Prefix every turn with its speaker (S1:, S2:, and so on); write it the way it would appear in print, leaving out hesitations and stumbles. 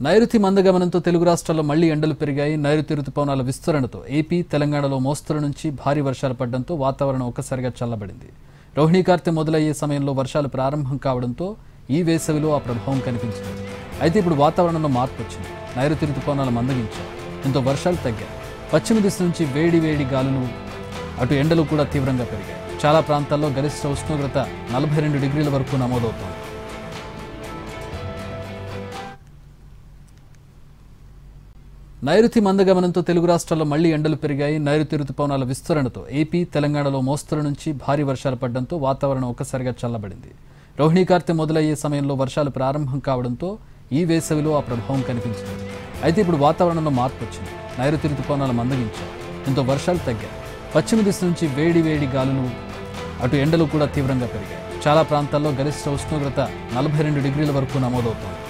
S1: నైరుతి మందగమనంతో తెలుగు రాష్ట్రాల్లో మళ్లీ ఎండలు పెరిగాయి. నైరుతి రుతుపవనాల విస్తరణతో ఏపీ, తెలంగాణలో మోస్తరు నుంచి భారీ వర్షాలు పడడంతో వాతావరణం ఒక్కసారిగా చల్లబడింది. రోహిణీ కార్తె మొదలయ్యే సమయంలో వర్షాలు ప్రారంభం కావడంతో ఈ వేసవిలో ఆ ప్రభావం కనిపించింది. అయితే ఇప్పుడు వాతావరణంలో మార్పు వచ్చింది. నైరుతి రుతుపవనాలు మందగించాయి. దీంతో వర్షాలు తగ్గాయి. పశ్చిమ దిశ నుంచి వేడి గాలులు, అటు ఎండలు కూడా తీవ్రంగా పెరిగాయి. చాలా ప్రాంతాల్లో గరిష్ట ఉష్ణోగ్రత 42 డిగ్రీల వరకు నమోదవుతోంది. నైరుతి మందగమనంతో తెలుగు రాష్ట్రాల్లో మళ్లీ ఎండలు పెరిగాయి. నైరుతి రుతుపవనాల విస్తరణతో ఏపీ, తెలంగాణలో మోస్తరు నుంచి భారీ వర్షాలు పడడంతో వాతావరణం ఒక్కసారిగా చల్లబడింది. రోహిణీ కార్తె మొదలయ్యే సమయంలో వర్షాలు ప్రారంభం కావడంతో ఈ వేసవిలో ఆ ప్రభావం కనిపించింది. అయితే ఇప్పుడు వాతావరణంలో మార్పు వచ్చింది. నైరుతి రుతుపవనాలు మందగించాయి. దీంతో వర్షాలు తగ్గాయి. పశ్చిమ దిశ నుంచి వేడి గాలులు, అటు ఎండలు కూడా తీవ్రంగా పెరిగాయి. చాలా ప్రాంతాల్లో గరిష్ట ఉష్ణోగ్రత 42 డిగ్రీల వరకు నమోదవుతోంది.